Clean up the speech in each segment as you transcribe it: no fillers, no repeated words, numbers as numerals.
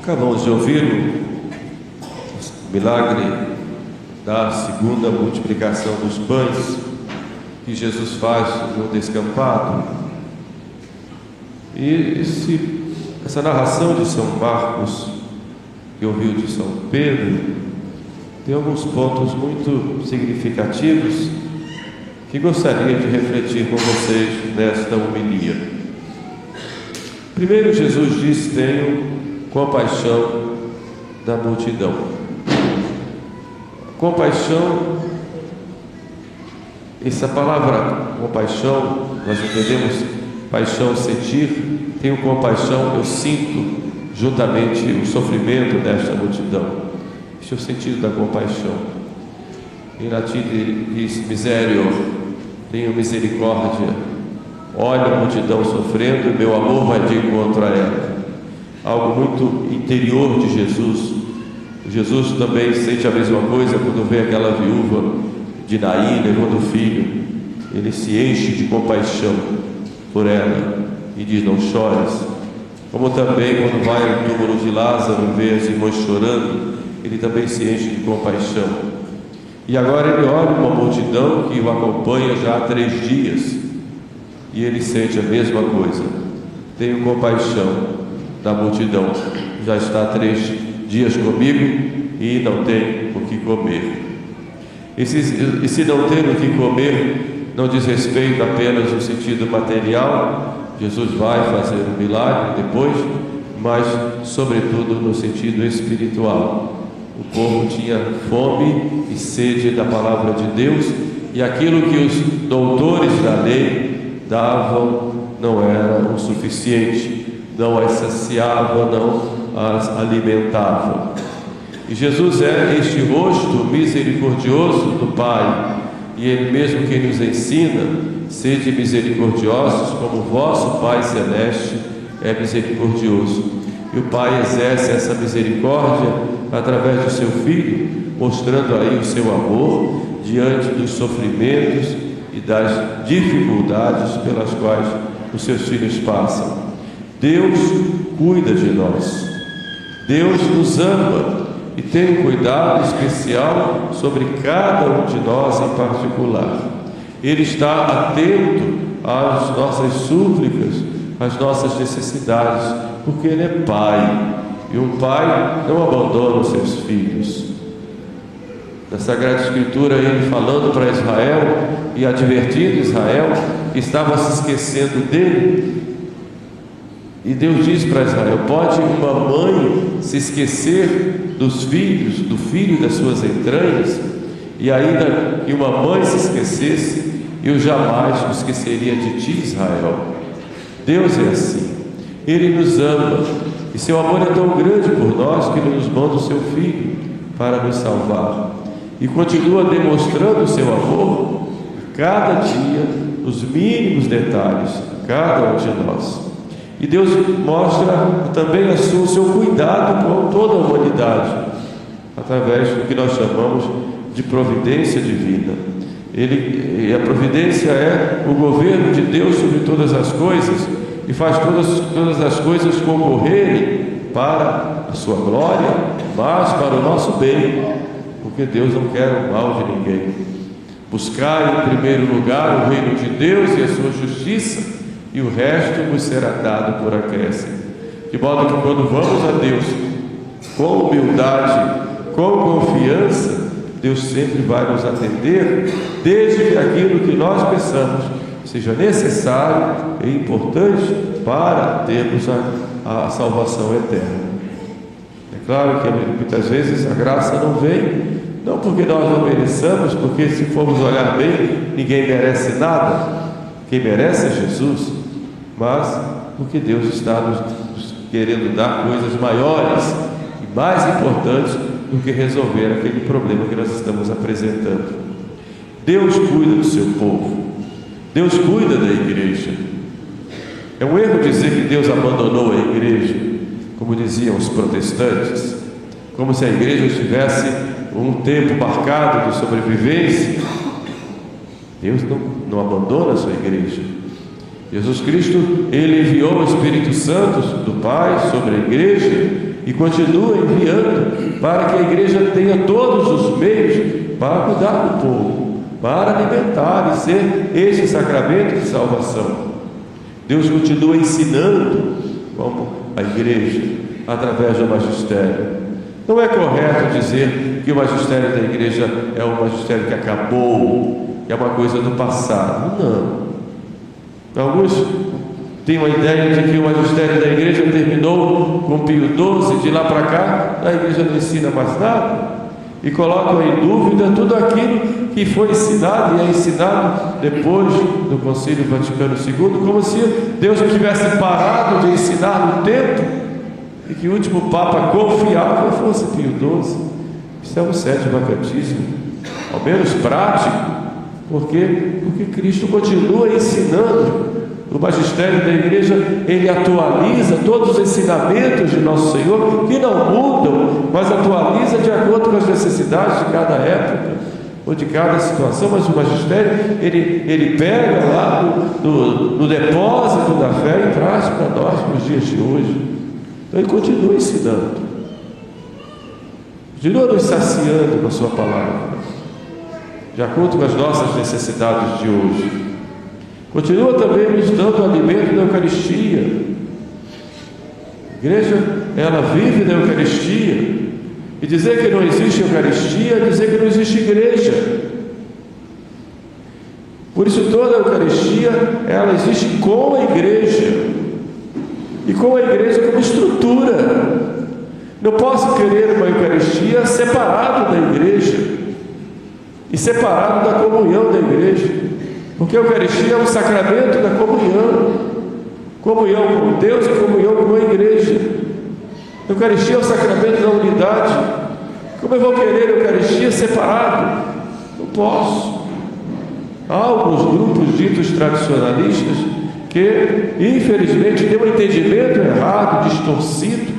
Acabamos de ouvir o milagre da segunda multiplicação dos pães que Jesus faz no descampado. E essa narração de São Marcos, que ouviu de São Pedro, tem alguns pontos muito significativos que gostaria de refletir com vocês nesta homilia. Primeiro, Jesus diz: tenho compaixão da multidão. Compaixão, essa palavra compaixão, nós entendemos paixão, sentir. Tenho compaixão, eu sinto juntamente o sofrimento desta multidão. Este é o sentido da compaixão. Em latim diz miserio, tenho misericórdia. Olha a multidão sofrendo e meu amor vai de encontro a ela. Algo muito interior de Jesus. Jesus também sente a mesma coisa quando vê aquela viúva de Naim levando o filho. Ele se enche de compaixão por ela e diz: não chores. Como também quando vai ao túmulo de Lázaro e vê as irmãs chorando, ele também se enche de compaixão. E agora ele olha uma multidão que o acompanha já há 3 dias e ele sente a mesma coisa. Tenho compaixão da multidão, já está 3 dias comigo e não tem o que comer. E se não ter o que comer, não diz respeito apenas no sentido material. Jesus vai fazer um milagre depois, mas sobretudo no sentido espiritual. O povo tinha fome e sede da palavra de Deus, e aquilo que os doutores da lei davam não era o suficiente, não as saciava, não as alimentava. E Jesus é este rosto misericordioso do Pai, e Ele mesmo que nos ensina: sede misericordiosos como o vosso Pai Celeste é misericordioso. E o Pai exerce essa misericórdia através do seu Filho, mostrando aí o seu amor diante dos sofrimentos e das dificuldades pelas quais os seus filhos passam. Deus cuida de nós, Deus nos ama e tem um cuidado especial sobre cada um de nós em particular. Ele está atento às nossas súplicas, às nossas necessidades, porque Ele é Pai, e um pai não abandona os seus filhos. Na Sagrada Escritura, Ele falando para Israel e advertindo Israel que estava se esquecendo dele. E Deus diz para Israel: pode uma mãe se esquecer dos filhos, do filho das suas entranhas, e ainda que uma mãe se esquecesse, eu jamais me esqueceria de ti, Israel. Deus é assim, Ele nos ama, e seu amor é tão grande por nós que Ele nos manda o seu Filho para nos salvar, e continua demonstrando o seu amor cada dia, nos mínimos detalhes, cada um de nós. E Deus mostra também o seu cuidado com toda a humanidade, através do que nós chamamos de providência divina. A providência é o governo de Deus sobre todas as coisas, e faz todas as coisas concorrerem para a sua glória, mas para o nosso bem, porque Deus não quer o mal de ninguém. Buscai em primeiro lugar o reino de Deus e a sua justiça, e o resto vos será dado por acréscimo. De modo que quando vamos a Deus com humildade, com confiança, Deus sempre vai nos atender, desde que aquilo que nós pensamos seja necessário e importante para termos a salvação eterna. É claro que muitas vezes a graça não vem, não porque nós não mereçamos, porque se formos olhar bem, ninguém merece nada. Quem merece é Jesus, mas porque Deus está nos querendo dar coisas maiores e mais importantes do que resolver aquele problema que nós estamos apresentando. Deus cuida do seu povo, Deus cuida da igreja. É um erro dizer que Deus abandonou a igreja, como diziam os protestantes, como se a igreja tivesse um tempo marcado de sobrevivência. Deus não abandona a sua igreja. Jesus Cristo, Ele enviou o Espírito Santo do Pai sobre a igreja, e continua enviando para que a igreja tenha todos os meios para cuidar do povo, para alimentar e ser esse sacramento de salvação. Deus continua ensinando como a igreja, através do magistério. Não é correto dizer que o magistério da igreja é um magistério que acabou, que é uma coisa do passado. Não. Alguns têm uma ideia de que o magistério da igreja terminou com Pio XII, de lá para cá a igreja não ensina mais nada, e colocam em dúvida tudo aquilo que foi ensinado e é ensinado depois do Concílio Vaticano II, como se Deus tivesse parado de ensinar no tempo e que o último Papa confiável fosse Pio XII. Isso é um sétimo vacantismo, ao menos prático. Por quê? Porque Cristo continua ensinando. O magistério da igreja, ele atualiza todos os ensinamentos de nosso Senhor, que não mudam, mas atualiza de acordo com as necessidades de cada época ou de cada situação. Mas o magistério, ele pega lá no depósito da fé e traz para nós nos dias de hoje. Então ele continua ensinando, continua nos saciando com a sua palavra, de acordo com as nossas necessidades de hoje. Continua também nos dando o alimento da Eucaristia. A igreja, ela vive da Eucaristia. E dizer que não existe Eucaristia é dizer que não existe igreja. Por isso toda a Eucaristia, ela existe com a igreja. E com a igreja como estrutura. Não posso querer uma Eucaristia separado da igreja. E separado da comunhão da igreja. Porque a Eucaristia é um sacramento da comunhão. Comunhão com Deus e comunhão com a igreja. A Eucaristia é o sacramento da unidade. Como eu vou querer a Eucaristia separado? Não posso. Há alguns grupos ditos tradicionalistas que, infelizmente, têm um entendimento errado, distorcido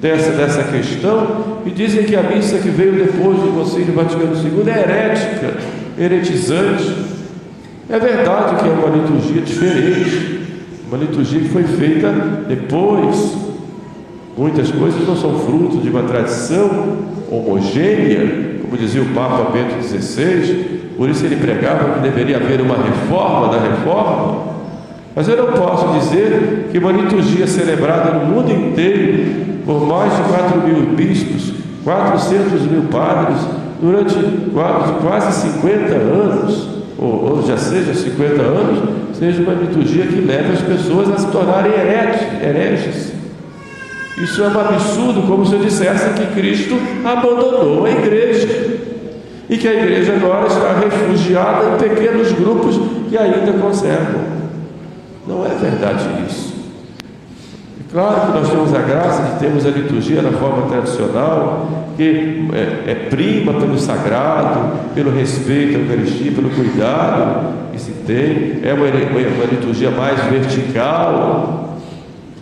dessa questão, e dizem que a missa que veio depois do Concílio Vaticano II é herética, heretizante. É verdade que é uma liturgia diferente, uma liturgia que foi feita depois. Muitas coisas não são fruto de uma tradição homogênea, como dizia o Papa Bento XVI, por isso ele pregava que deveria haver uma reforma da reforma. Mas eu não posso dizer que uma liturgia celebrada no mundo inteiro por mais de 4.000 bispos, 400.000 padres, durante quase 50 anos, ou já seja 50 anos, seja uma liturgia que leve as pessoas a se tornarem hereges. Isso é um absurdo, como se eu dissesse que Cristo abandonou a igreja e que a igreja agora está refugiada em pequenos grupos que ainda conservam. Não é verdade isso. É claro que nós temos a graça de termos a liturgia na forma tradicional, que é prima pelo sagrado, pelo respeito à Eucaristia, pelo cuidado que se tem. É uma liturgia mais vertical,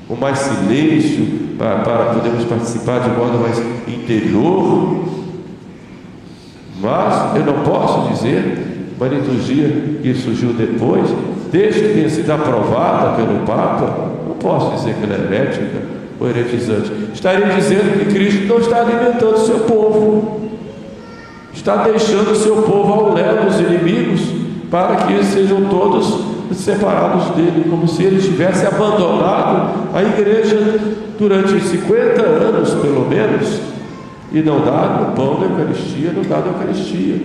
com mais silêncio, para podermos participar de modo mais interior. Mas eu não posso dizer uma liturgia que surgiu depois, desde que tenha sido aprovada pelo Papa, não posso dizer que ela é herética ou heretizante. Estaria dizendo que Cristo não está alimentando o seu povo, está deixando o seu povo ao léu dos inimigos, para que eles sejam todos separados dele, como se ele tivesse abandonado a igreja durante 50 anos, pelo menos, e não dado o pão da Eucaristia, não dado a Eucaristia,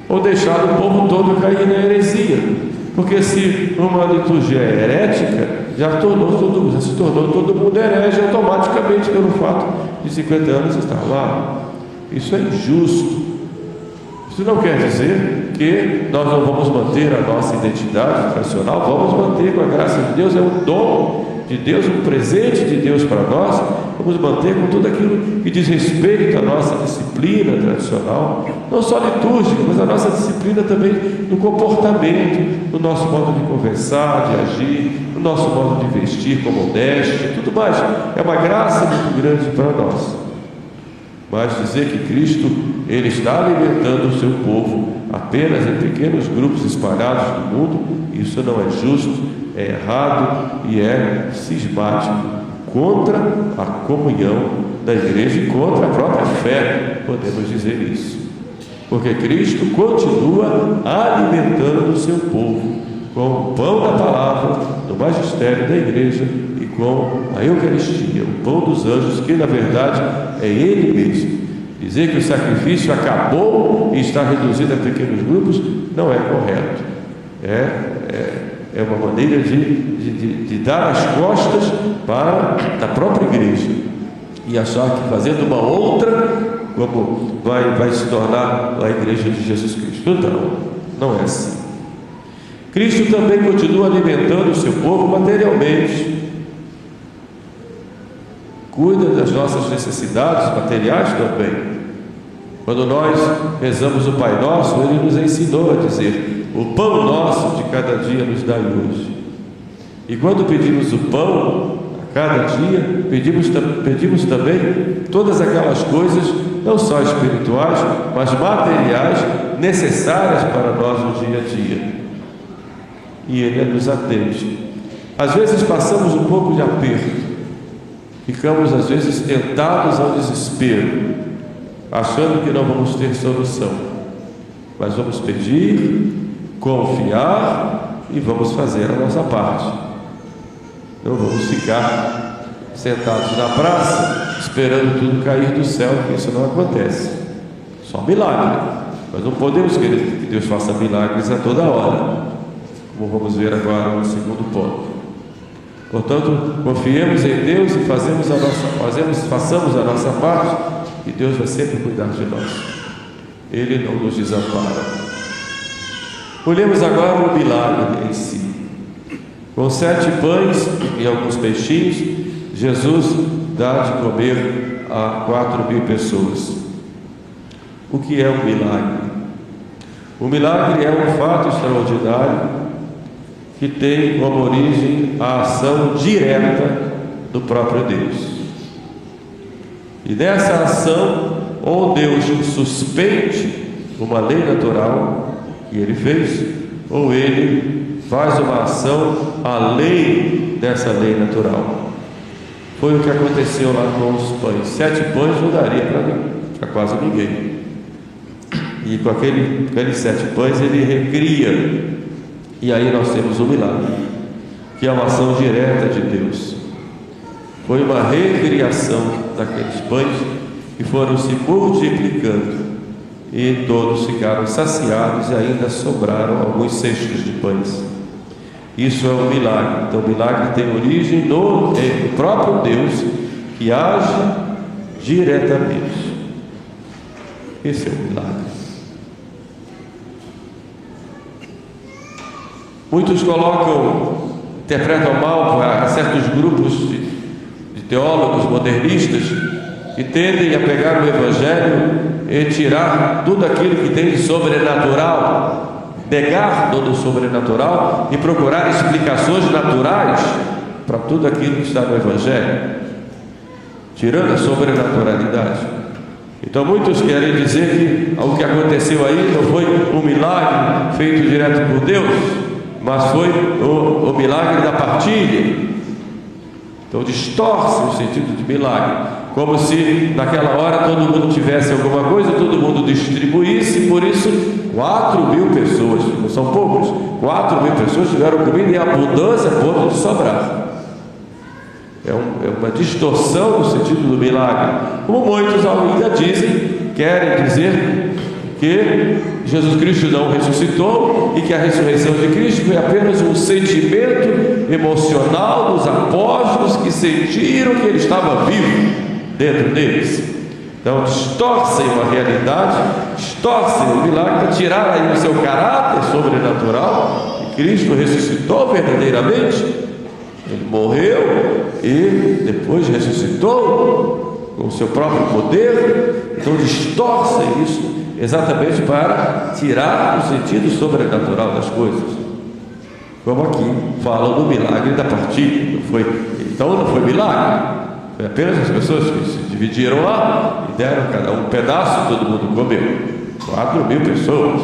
ou deixado o povo todo cair na heresia. Porque se uma liturgia é herética, já se tornou todo mundo herege automaticamente pelo fato de 50 anos estar lá. Isso é injusto. Isso não quer dizer que nós não vamos manter a nossa identidade tradicional, vamos manter com a graça de Deus, é um dom de Deus, um presente de Deus para nós, vamos manter com tudo aquilo que diz respeito à nossa disciplina tradicional, não só litúrgica, mas a nossa disciplina também no comportamento, no nosso modo de conversar, de agir, no nosso modo de vestir com modéstia, tudo mais. É uma graça muito grande para nós. Mas dizer que Cristo, Ele está alimentando o seu povo apenas em pequenos grupos espalhados no mundo, isso não é justo, é errado e é cismático. contra a comunhão da igreja e contra a própria fé, podemos dizer isso. Porque Cristo continua alimentando o seu povo com o pão da palavra, do magistério da igreja e com a Eucaristia, o pão dos anjos, que na verdade é Ele mesmo. Dizer que o sacrifício acabou e está reduzido a pequenos grupos não é correto. É uma maneira de dar as costas para a própria igreja e achar que fazendo uma outra, como vai se tornar a igreja de Jesus Cristo. Não é assim. Cristo também continua alimentando o seu povo materialmente. Cuida das nossas necessidades materiais também. Quando nós rezamos o Pai Nosso, Ele nos ensinou a dizer: o pão nosso de cada dia nos dai hoje. E quando pedimos o pão a cada dia, pedimos também todas aquelas coisas, não só espirituais, mas materiais, necessárias para nós no dia a dia. E Ele nos atende. Às vezes passamos um pouco de aperto, ficamos às vezes tentados ao desespero, achando que não vamos ter solução, mas vamos pedir, confiar e vamos fazer a nossa parte. Não vamos ficar sentados na praça esperando tudo cair do céu, porque isso não acontece. Só milagre. Mas não podemos querer que Deus faça milagres a toda hora, como vamos ver agora no segundo ponto. Portanto, confiemos em Deus e façamos a nossa parte, e Deus vai sempre cuidar de nós. Ele não nos desampara. Olhemos agora o milagre em si. Com 7 pães e alguns peixinhos, Jesus dá de comer a 4.000 pessoas. O que é um milagre? O milagre é um fato extraordinário que tem como origem a ação direta do próprio Deus. E nessa ação, ou Deus suspende uma lei natural que Ele fez, ou Ele faz uma ação além dessa lei natural. Foi o que aconteceu lá com os pães. 7 pães não daria para quase ninguém. E com aqueles 7 pães Ele recria. E aí nós temos um milagre, que é uma ação direta de Deus. Foi uma recriação daqueles pães que foram se multiplicando, e todos ficaram saciados e ainda sobraram alguns cestos de pães. Isso é um milagre. Então o milagre tem origem no próprio Deus, que age diretamente. Esse é o milagre. Muitos interpretam mal para certos grupos de teólogos modernistas que tendem a pegar o Evangelho e tirar tudo aquilo que tem de sobrenatural, negar todo o sobrenatural e procurar explicações naturais para tudo aquilo que está no Evangelho, tirando a sobrenaturalidade. Então muitos querem dizer que o que aconteceu aí não foi um milagre feito direto por Deus, mas foi o milagre da partilha. Então distorce o sentido de milagre, como se naquela hora todo mundo tivesse alguma coisa, todo mundo distribuísse, e por isso 4.000 pessoas, não são poucos, 4.000 pessoas tiveram comida em abundância a ponto de sobrar. É uma distorção no sentido do milagre, como muitos ainda querem dizer que Jesus Cristo não ressuscitou e que a ressurreição de Cristo foi apenas um sentimento emocional dos apóstolos que sentiram que Ele estava vivo dentro deles. Então distorcem uma realidade, distorcem o milagre para tirar aí o seu caráter sobrenatural. E Cristo ressuscitou verdadeiramente, Ele morreu e depois ressuscitou com o seu próprio poder. Então distorcem isso exatamente para tirar o sentido sobrenatural das coisas, como aqui falam do milagre da partilha. Então não foi milagre, foi apenas as pessoas que se dividiram lá e deram cada um pedaço e todo mundo comeu. 4.000 pessoas.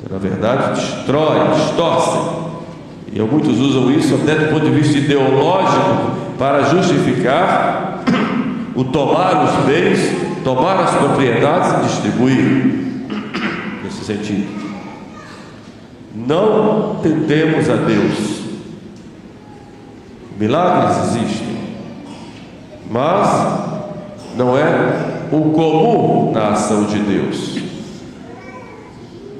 Então, na verdade, distorcem E muitos usam isso até do ponto de vista ideológico para justificar o tomar os bens, tomar as propriedades e distribuir. Nesse sentido, não tentemos a Deus. Milagres existem, mas não é o comum na ação de Deus.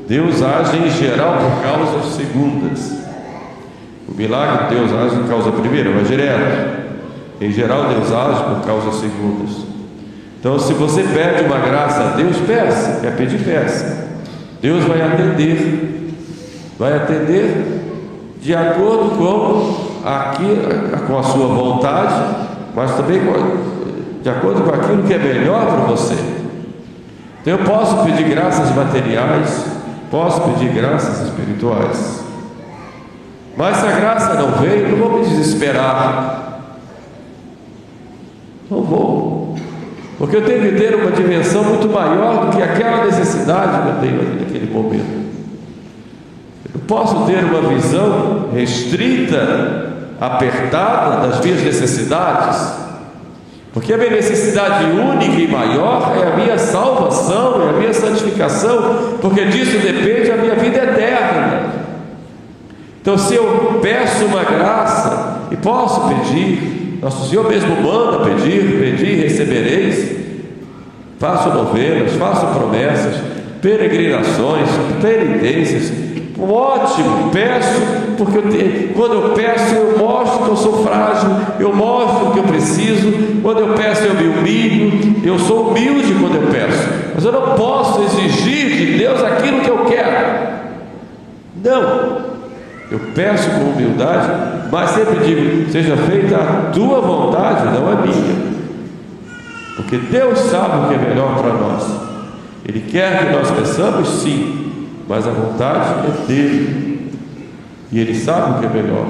Deus age em geral por causas segundas. O milagre Deus age em causa primeira, mas direto. Em geral Deus age por causas segundas. Então, se você pede uma graça a Deus, peça. Quer pedir, peça. Deus vai atender. Vai atender de acordo com a sua vontade, mas também de acordo com aquilo que é melhor para você. Então, eu posso pedir graças materiais, posso pedir graças espirituais, mas se a graça não veio, não vou me desesperar. Não vou, porque eu tenho que ter uma dimensão muito maior do que aquela necessidade que eu tenho ali naquele momento. Eu posso ter uma visão restrita, apertada das minhas necessidades, porque a minha necessidade única e maior é a minha salvação, é a minha santificação, porque disso depende a minha vida eterna. Então, se eu peço uma graça, e posso pedir, nosso Senhor mesmo manda pedir, pedi e recebereis. Faço novenas, faço promessas, peregrinações, penitências. Ótimo, peço, porque quando eu peço, eu mostro que eu sou frágil, eu mostro que eu preciso. Quando eu peço, eu me humilho, eu sou humilde quando eu peço, mas eu não posso exigir de Deus aquilo que eu quero. Não, eu peço com humildade, mas sempre digo: seja feita a tua vontade, não a minha, porque Deus sabe o que é melhor para nós. Ele quer que nós peçamos, sim, mas a vontade é dele, e ele sabe o que é melhor.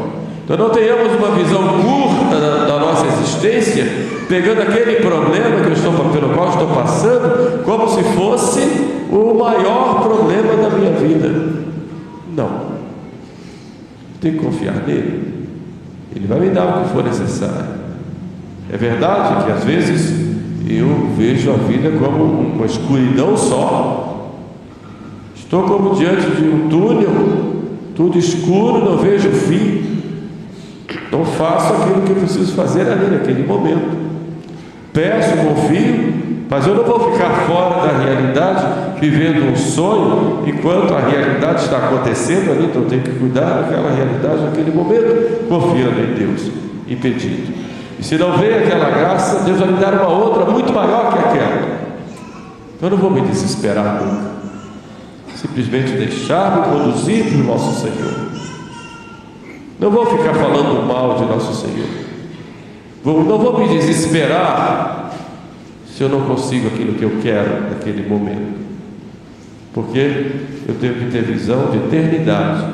Então, não tenhamos uma visão curta da nossa existência, pegando aquele problema pelo qual estou passando como se fosse o maior problema da minha vida. Não, tenho que confiar nele. Ele vai me dar o que for necessário. É verdade que às vezes eu vejo a vida como uma escuridão só. Estou como diante de um túnel, tudo escuro, não vejo o fim. Então faço aquilo que eu preciso fazer ali naquele momento. Peço, confio, mas eu não vou ficar fora da realidade, vivendo um sonho, enquanto a realidade está acontecendo ali. Então eu tenho que cuidar daquela realidade naquele momento, confiando em Deus e pedindo. E se não veio aquela graça, Deus vai me dar uma outra muito maior que aquela. Então eu não vou me desesperar nunca. Simplesmente deixar-me conduzir pelo nosso Senhor. Não vou ficar falando mal de nosso Senhor. Não vou me desesperar se eu não consigo aquilo que eu quero naquele momento, porque eu tenho que ter visão de eternidade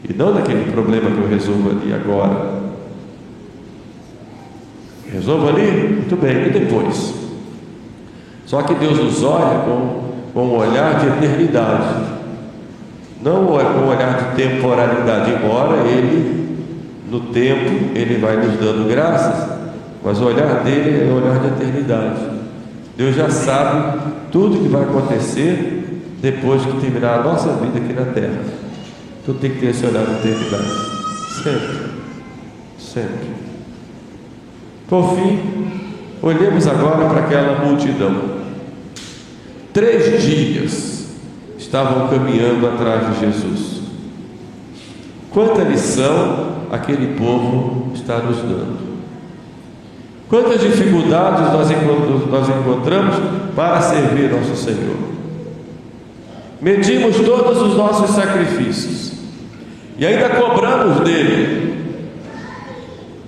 e não daquele problema que eu resolvo ali agora. Resolvo ali? Muito bem, e depois? Só que Deus nos olha com um olhar de eternidade, não com um olhar de temporalidade, embora Ele, no tempo, Ele vai nos dando graças, mas o olhar dele é o olhar de eternidade. Deus já sabe tudo que vai acontecer depois que terminar a nossa vida aqui na terra. Então tem que ter esse olhar de eternidade, sempre. Por fim, olhemos agora para aquela multidão. 3 dias estavam caminhando atrás de Jesus. Quanta lição aquele povo está nos dando. Quantas dificuldades nós encontramos para servir nosso Senhor. Medimos todos os nossos sacrifícios e ainda cobramos dele.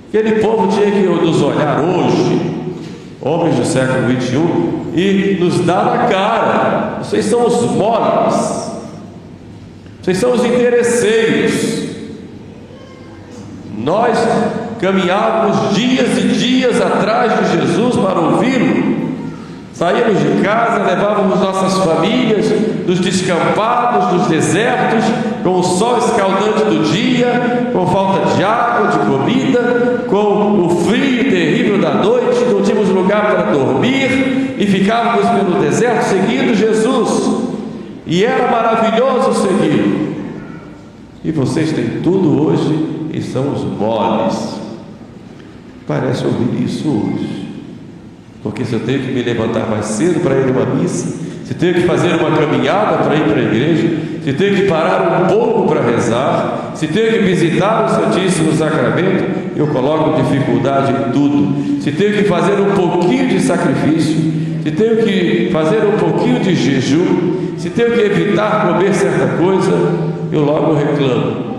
Aquele povo tinha que nos olhar hoje, homens do século 21, e nos dar na cara: vocês são os moles, vocês são os interesseiros. Nós caminhávamos dias e dias atrás de Jesus para ouvi-lo, Saímos de casa, levávamos nossas famílias nos descampados, nos desertos, com o sol escaldante do dia, com falta de água, de comida, com o frio terrível da noite, não tínhamos lugar para dormir e ficávamos pelo deserto seguindo Jesus. E era maravilhoso segui-lo. E vocês têm tudo hoje e são os moles. Parece ouvir isso hoje. Porque se eu tenho que me levantar mais cedo para ir a uma missa, se tenho que fazer uma caminhada para ir para a igreja, se tenho que parar um pouco para rezar, se tenho que visitar o Santíssimo Sacramento, eu coloco dificuldade em tudo. Se tenho que fazer um pouquinho de sacrifício, se tenho que fazer um pouquinho de jejum, se tenho que evitar comer certa coisa, eu logo reclamo.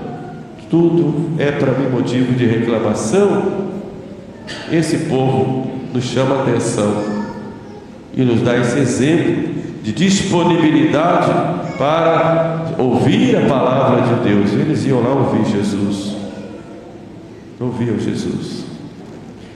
Tudo é para mim motivo de reclamação. Esse povo nos chama a atenção e nos dá esse exemplo de disponibilidade para ouvir a palavra de Deus. Eles iam lá ouvir Jesus, ouviam Jesus,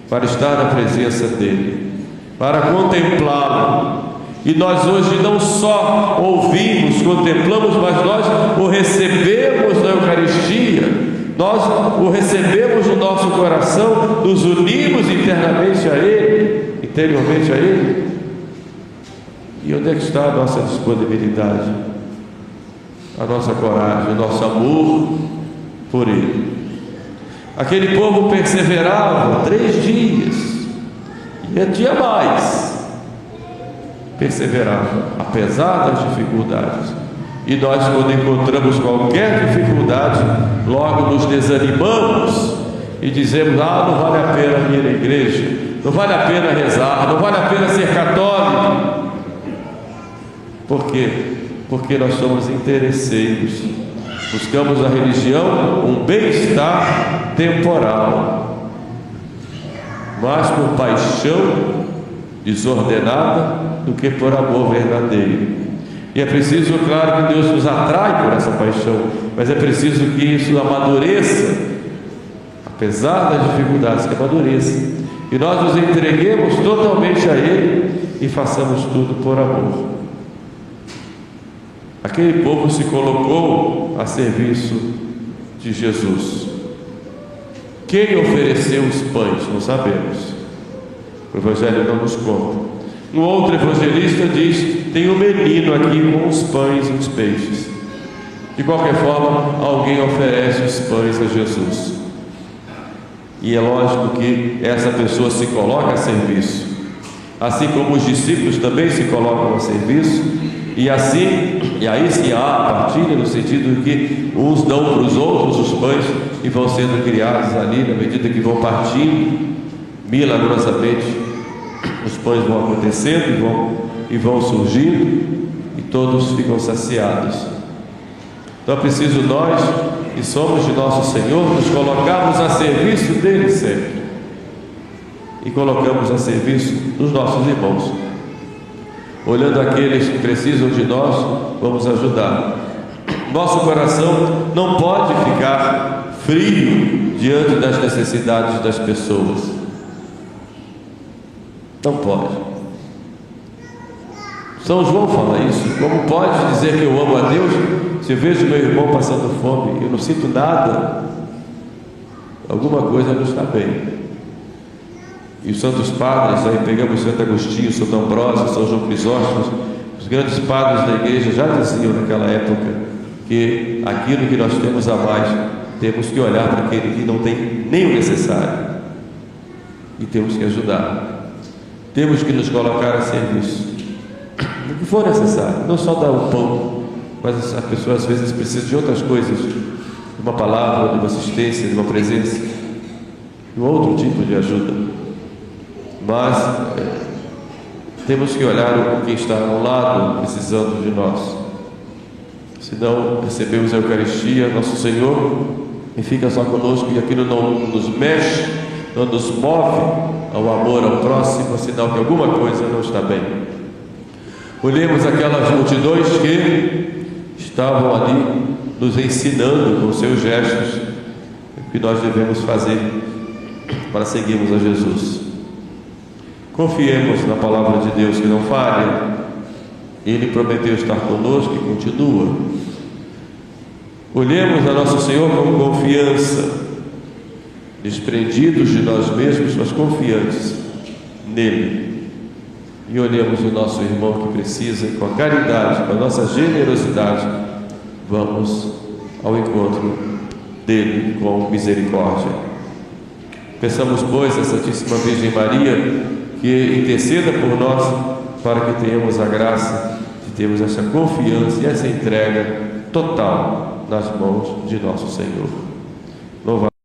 para estar na presença dele, para contemplá-lo. E nós hoje não só ouvimos, contemplamos, mas nós o recebemos na Eucaristia. Nós o recebemos no nosso coração, nos unimos internamente a Ele, interiormente a Ele. E onde é que está a nossa disponibilidade, a nossa coragem, o nosso amor por Ele? Aquele povo perseverava 3 dias, e dia mais, perseverava, apesar das dificuldades. E nós, quando encontramos qualquer dificuldade, logo nos desanimamos e dizemos: não vale a pena ir à igreja, não vale a pena rezar, não vale a pena ser católico. Por quê? Porque nós somos interesseiros, buscamos na religião um bem-estar temporal, mais por paixão desordenada do que por amor verdadeiro. E é preciso, claro, que Deus nos atrai por essa paixão, mas é preciso que isso amadureça, apesar das dificuldades, que amadureça, e nós nos entreguemos totalmente a Ele e façamos tudo por amor. Aquele povo se colocou a serviço de Jesus. Quem ofereceu os pães? Não sabemos. O Evangelho não nos conta. Um outro evangelista diz: tem um menino aqui com os pães e os peixes. De qualquer forma, alguém oferece os pães a Jesus. E é lógico que essa pessoa se coloca a serviço, assim como os discípulos também se colocam a serviço. E aí sim há a partilha, no sentido de que uns dão para os outros os pães e vão sendo criados ali, na medida que vão partindo, milagrosamente os pães vão acontecendo e vão surgindo, e todos ficam saciados. Então é preciso nós, que somos de nosso Senhor, nos colocarmos a serviço dele sempre, e colocamos a serviço dos nossos irmãos. Olhando aqueles que precisam de nós, vamos ajudar. Nosso coração não pode ficar frio diante das necessidades das pessoas. Não pode. São João fala isso. Como pode dizer que eu amo a Deus se eu vejo meu irmão passando fome, eu não sinto nada? Alguma coisa não está bem. E os santos padres, aí pegamos Santo Agostinho, Santo Ambrósio, São João Crisóstomo, os grandes padres da igreja já diziam naquela época que aquilo que nós temos a mais, temos que olhar para aquele que não tem nem o necessário e temos que ajudar. Temos que nos colocar a serviço do que for necessário, não só dar o pão, mas a pessoa às vezes precisa de outras coisas, de uma palavra, de uma assistência, de uma presença, de um outro tipo de ajuda. Mas temos que olhar quem está ao lado precisando de nós. Se não recebemos a Eucaristia, nosso Senhor, e fica só conosco, e aquilo não nos mexe, não nos move ao amor ao próximo, é sinal que alguma coisa não está bem. Olhemos aquelas multidões que estavam ali nos ensinando com seus gestos o que nós devemos fazer para seguirmos a Jesus. Confiemos na palavra de Deus que não falha. Ele prometeu estar conosco e continua. Olhemos a nosso Senhor com confiança, desprendidos de nós mesmos, mas confiantes nele. E olhemos o nosso irmão que precisa, com a caridade, com a nossa generosidade, vamos ao encontro dele com misericórdia. Peçamos, pois, a Santíssima Virgem Maria que interceda por nós, para que tenhamos a graça de termos essa confiança e essa entrega total nas mãos de nosso Senhor. Louvado